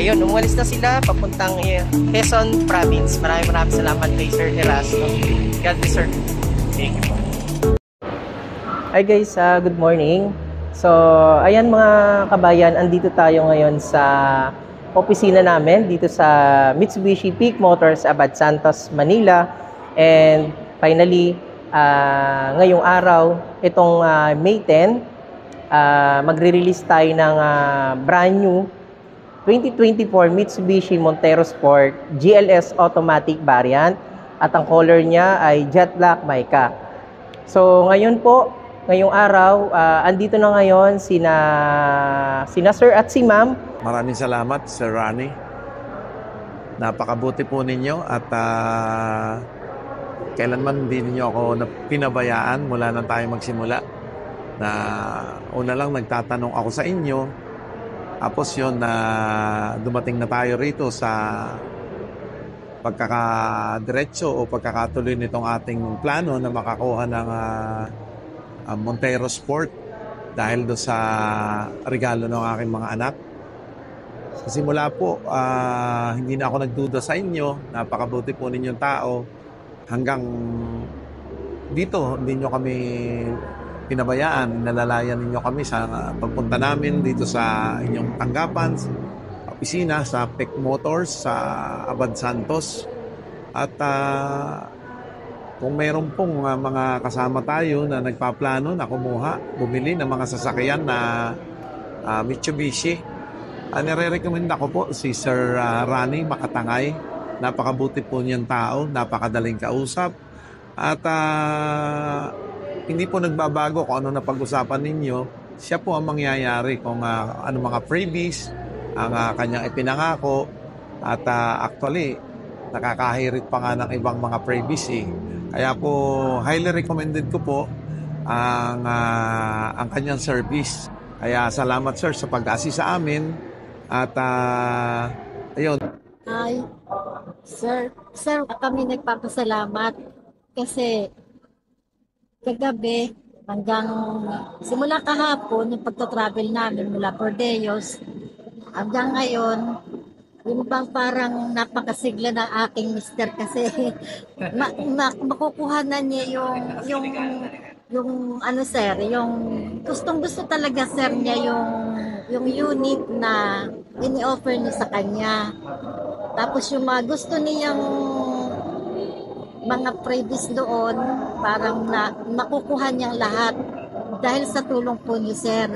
ayun, umalis na sila papuntang Quezon Province. Maraming salamat kay Sir Erasto. God bless, sir. Thank you. Hi guys, good morning. So, ayan mga kabayan, andito tayo ngayon sa opisina namin dito sa Mitsubishi Peak Motors, Abad Santos, Manila. And finally, ngayong araw, itong May 10, magre-release tayo ng brand new 2024 Mitsubishi Montero Sport GLS Automatic Variant at ang color niya ay Jet Black Mica. So ngayon po, ngayong araw, andito na ngayon sina Sir at si Ma'am. Maraming salamat, Sir Ronnie. Napakabuti po ninyo at kailanman hindi ninyo ako pinabayaan mula nang tayo magsimula. Na una lang nagtatanong ako sa inyo, tapos yun na dumating na tayo rito sa pagkakadiretso o pagkakatuloy nitong ating plano na makakuha ng Montero Sport dahil do sa regalo ng aking mga anak. Sa simula po, hindi na ako nagduda sa inyo. Napakabuti po ninyong tao. Hanggang dito, hindi nyo kami pinabayaan. Nalalayan ninyo kami sa pagpunta namin dito sa inyong tanggapan, opisina sa Peak Motors sa Abad Santos. At kung mayroon pong mga kasama tayo na nagpaplano na bumili ng mga sasakyan na Mitsubishi, nire-recommenda ko po si Sir Ronnie Makatangay. Napakabuti po niyang tao, napakadaling kausap. At hindi po nagbabago kung ano na pag-usapan ninyo. Siya po ang mangyayari kung ano mga freebies ang kanyang ipinangako. At actually, nakakahirit pa nga ng ibang mga freebies eh. Kaya po, highly recommended ko po ang kanyang service. Kaya salamat sir sa pag-assist sa amin. At ayun. Ay, sir, kami nagpapasalamat kasi kagabi hanggang simula kahapon yung pagta-travel namin mula Pordeos hanggang ngayon, yung bang parang napakasigla ng aking mister kasi makukuhanan niya yung ano sir, yung gustong-gusto talaga sir niya yung unit na ini-offer niya sa kanya. Tapos yung mga gusto niyang mga previous doon, parang makukuha niyang lahat dahil sa tulong po niyo sir.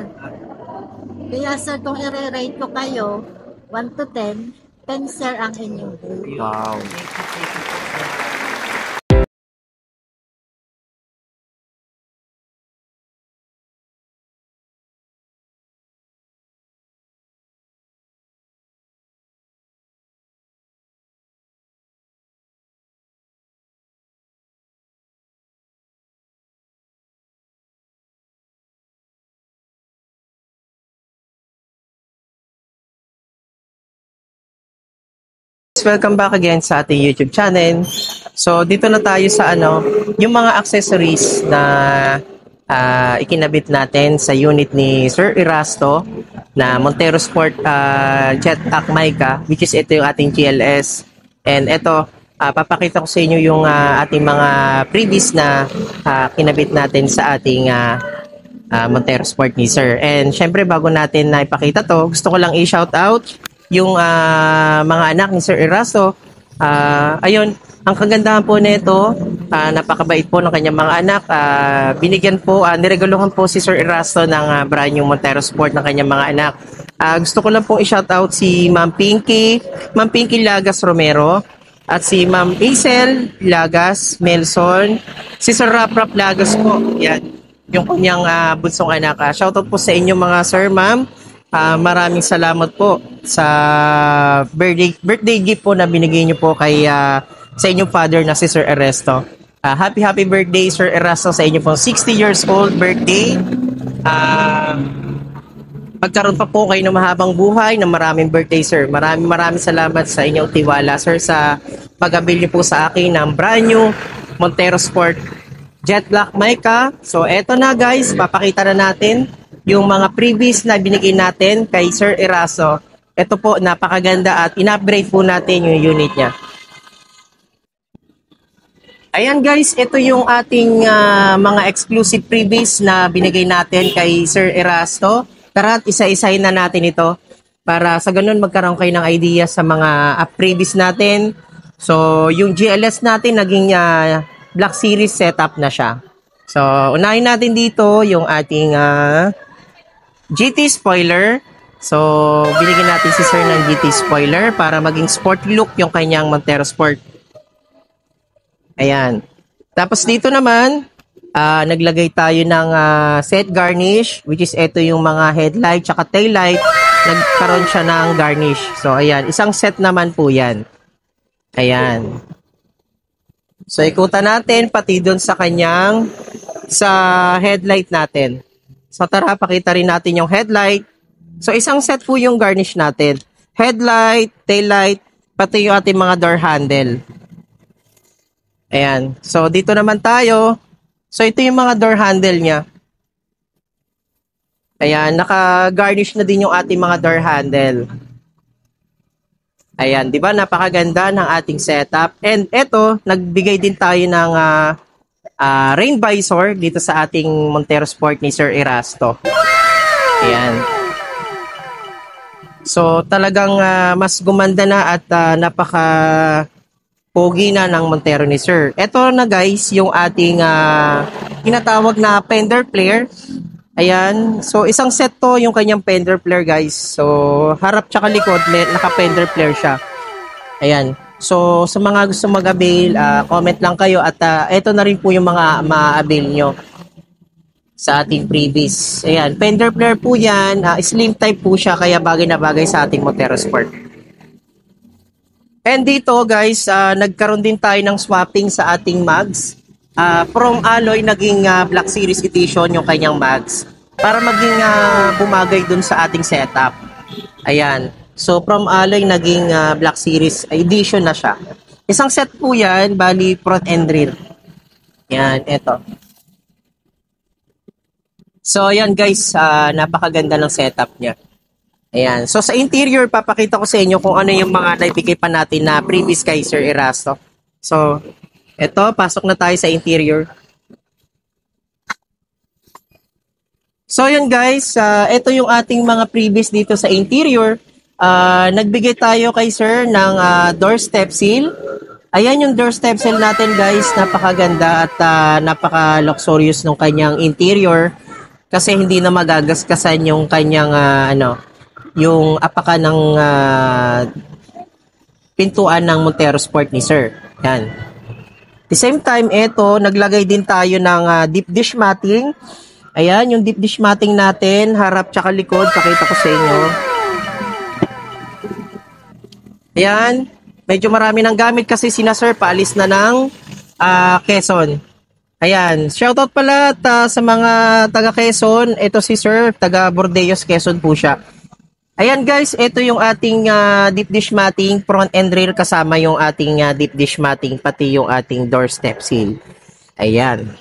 Kaya sir, kung i-rate ko kayo 1 to 10, 10 sir ang inyong grade. Wow. Welcome back again sa ating YouTube channel. So dito na tayo sa yung mga accessories na ikinabit natin sa unit ni Sir Erasto na Montero Sport Jet Black Mica, which is ito yung ating GLS. And ito, papakita ko sa inyo yung ating mga previous na kinabit natin sa ating Montero Sport ni Sir. And syempre bago natin na ipakita to, gusto ko lang i-shout out yung mga anak ni Sir Erasto. Ayun, ang kagandahan po nito, napakabait po ng kanyang mga anak. Binigyan po, niregaluhan po si Sir Erasto ng brand new Montero Sport ng kanyang mga anak. Gusto ko lang pong i-shout out si Ma'am Pinky Lagas Romero, at si Ma'am Hazel Lagas Melson, si Sir Rap Lagas po. Yan, yung kanyang bunsong anak. Shout out po sa inyo mga sir, ma'am. Maraming salamat po sa birthday gift po na binigay niyo po kay sa inyong father na si Sir Erasto. Happy birthday Sir Erasto sa inyo po 60 years old birthday. Pagkaroon pa po kayo ng mahabang buhay, ng maraming birthday sir. Maraming salamat sa inyong tiwala sir sa pag-abil niyo po sa akin ng brand new Montero Sport Jet Black Mica. So eto na guys, papakita na natin yung mga previous na binigay natin kay Sir Erasto. ito po, napakaganda at in-upgrade po natin yung unit niya. Ayan guys, ito yung ating mga exclusive freebies na binigay natin kay Sir Erasto. Tara, isa-isahin na natin ito para sa ganun magkaroon kayo ng idea sa mga freebies natin. So, yung GLS natin naging Black Series setup na siya. So, unahin natin dito yung ating GT spoiler. So, binigyan natin si Sir ng GT spoiler para maging sporty look yung kanyang Montero Sport. Ayan. Tapos dito naman, naglagay tayo ng set garnish, which is ito yung mga headlight tsaka taillight. Nagkaroon siya ng garnish. So, ayan. Isang set naman po yan. Ayan. So, ikutan natin pati doon sa kanyang headlight natin. So, tara, pakita rin natin yung headlight. So, isang set po yung garnish natin. Headlight, taillight, pati yung ating mga door handle. Ayan. So, dito naman tayo. So, ito yung mga door handle niya. Ayan. Naka-garnish na din yung ating mga door handle. Ayan. Diba? Napakaganda ng ating setup. And ito, nagbigay din tayo ng rain visor dito sa ating Montero Sport ni Sir Erasto. Ayan. So, talagang mas gumanda na at napaka-pogi na ng Montero ni Sir. Ito na guys, yung ating tinatawag na fender flare. Ayan. So, isang set to yung kanyang fender flare guys. So, harap tsaka likod, naka-fender flare siya. Ayan. So, sa mga gusto mag-avail, comment lang kayo at ito na rin po yung mga ma-avail nyo sa ating freebies. Ayan, fender flare po yan. Slim type po siya, kaya bagay na bagay sa ating Montero Sport. And dito guys, nagkaroon din tayo ng swapping sa ating mags. From alloy, naging Black Series Edition yung kanyang mags. Para maging bumagay dun sa ating setup. Ayan. So, from alloy, naging Black Series Edition na siya. Isang set po yan, bali front and rear. Yan, eto. So, ayan guys, napakaganda ng setup niya. Ayan. So, sa interior, papakita ko sa inyo kung ano yung mga naibigay pa natin na previous kay Sir Erasto. So, eto, pasok na tayo sa interior. So, ayan guys, ito yung ating mga previous dito sa interior. Nagbigay tayo kay Sir ng door step seal. Ayan yung door step seal natin guys, napakaganda at napaka-luxurious ng kanyang interior. Kasi hindi na magagasgasan yung kanyang yung apakan ng pintuan ng Montero Sport ni Sir. Yan. At the same time, ito, naglagay din tayo ng deep dish matting. Ayan, yung deep dish matting natin, harap tsaka likod, pakita ko sa inyo. Ayan, medyo marami ng gamit kasi sina Sir, paalis na ng Quezon. Ayan, shoutout pala sa mga taga Quezon. Ito si Sir, taga Bordeos, Quezon po siya. Ayan guys, ito yung ating deep dish matting, front and rear kasama yung ating deep dish matting, pati yung ating door step seal. Ayan.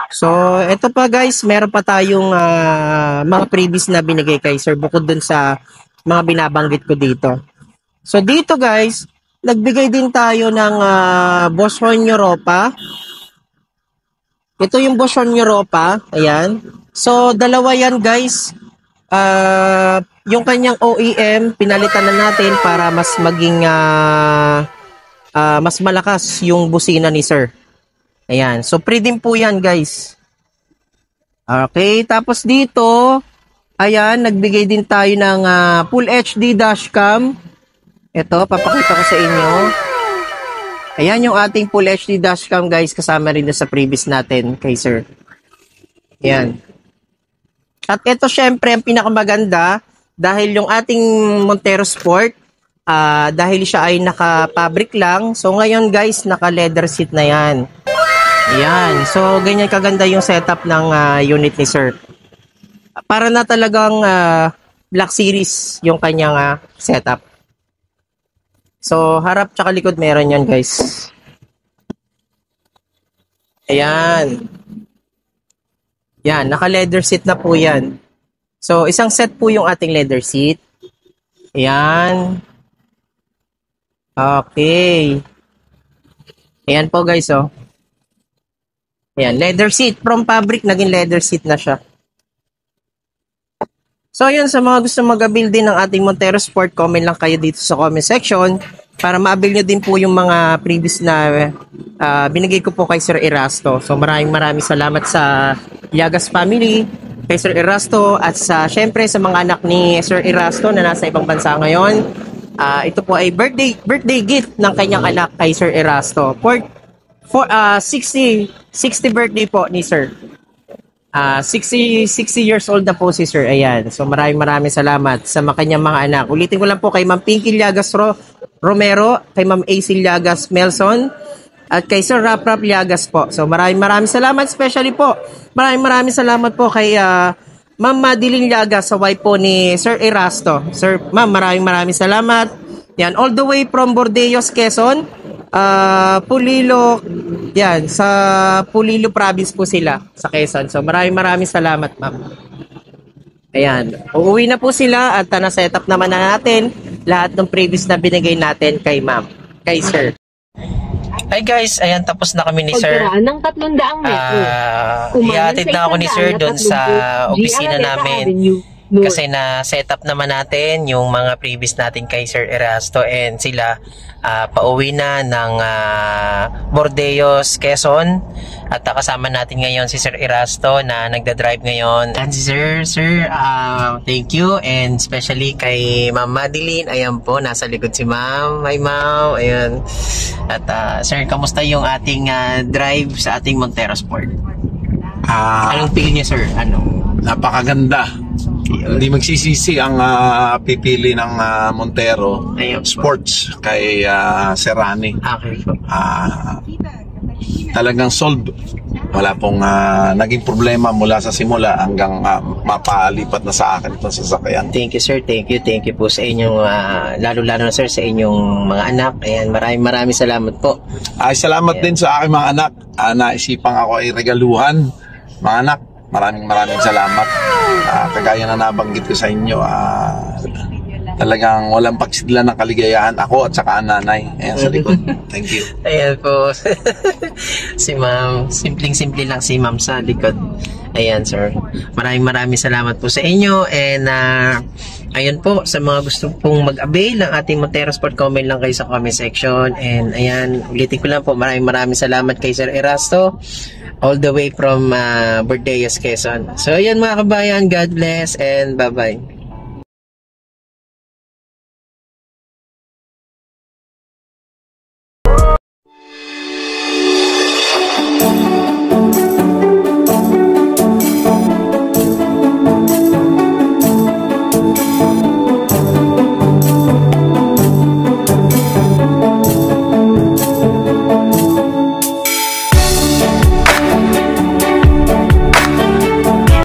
So, ito pa guys, meron pa tayong mga previous na binigay kay Sir bukod dun sa mga binabanggit ko dito. So, dito guys, nagbigay din tayo ng Bosch Horn Europa. Ito yung Bosch Horn Europa. Ayan. So, dalawa yan guys. Yung kanyang OEM, pinalitan na natin para mas maging mas malakas yung busina ni Sir. Ayan. So, pre din po yan guys. Okay. Tapos dito, ayan, nagbigay din tayo ng Full HD dashcam. Ito, papakita ko sa inyo. Ayan yung ating Full HD dashcam guys, kasama rin na sa previous natin kay Sir. Ayan. At ito syempre ang pinakamaganda dahil yung ating Montero Sport, dahil siya ay naka-fabric lang. So ngayon guys, naka-leather seat na yan. Ayan. So ganyan kaganda yung setup ng unit ni Sir. Para na talagang Black Series yung kanyang setup. So, harap tsaka likod meron yan, guys. Ayan. Yan, naka-leather seat na po yan. So, isang set po yung ating leather seat. Ayan. Okay. Ayan po guys, oh. Ayan, leather seat. From fabric, naging leather seat na siya. So, yun, sa mga gusto mag-avail din ng ating Montero Sport, comment lang kayo dito sa comment section para ma-avail nyo din po yung mga previous na binigay ko po kay Sir Erasto. So, maraming salamat sa Llagas family, kay Sir Erasto, at sa, syempre, sa mga anak ni Sir Erasto na nasa ibang bansa ngayon. Ito po ay birthday gift ng kanyang anak kay Sir Erasto. For 60 birthday po ni Sir. 60 years old na po si Sir. Ayan. So maraming salamat sa kanyang mga anak. Ulitin ko lang po kay Ma'am Pinky Llagas Romero, kay Ma'am AC Llagas Melson, at kay Sir Rap Llagas po. So maraming salamat, especially po. Maraming salamat po kay Ma'am Madeline Llagas, sa wife po ni Sir Erasto. Sir, Ma'am, maraming salamat. Yan, all the way from Bordeos, Quezon. Pulilo, yan, sa Pulilo province po sila, sa Quezon. So maraming salamat, ma'am. Ayan, uuwi na po sila at na-set up naman na natin lahat ng previous na binigay natin kay ma'am, kay sir. Hi guys, ayan, tapos na kami ni sir. Ng 300 metro. Ihatid na ako ni sir doon sa opisina namin. Kasi na set up naman natin yung mga previous natin kay Sir Erasto, and sila pauwi na ng Bordeos, Quezon, at kasama natin ngayon si Sir Erasto na nagda-drive ngayon. And si Sir, thank you, and especially kay Ma'am Madeline. Ayan po, nasa likod si Ma'am. Hi Ma'am, ayan. At Sir, kamusta yung ating drive sa ating Montero Sport? Anong feel niya, Sir? Napakaganda. Hindi magsisisi ang pipili ng Montero Sports kay Serrani. Okay. Talagang solved. Wala pong naging problema mula sa simula hanggang mapalipat na sa akin itong sasakyan. Thank you, sir. Thank you po sa inyong lalo-lalo na sir sa inyong mga anak. Ayan, maraming salamat po. Ay, salamat din sa aking mga anak. Naisipang ako ay regaluhan. Mga anak, maraming salamat. Kagaya na nabanggit ko sa inyo, talagang walang pagsidlan ng kaligayahan ako at saka ang nanay. Ayan sa likod. Thank you. Ayan po. Si ma'am, simpleng-simple lang si ma'am sa likod. Ayan, sir. Maraming salamat po sa inyo, and ayun po, sa mga gusto pong mag-avail ng ating Montero Sport, comment lang kayo sa comment section. And ayan, ulitin ko lang po, maraming salamat kay Sir Erasto, all the way from Bordeos, Quezon. So ayan mga kabayan, God bless and bye-bye.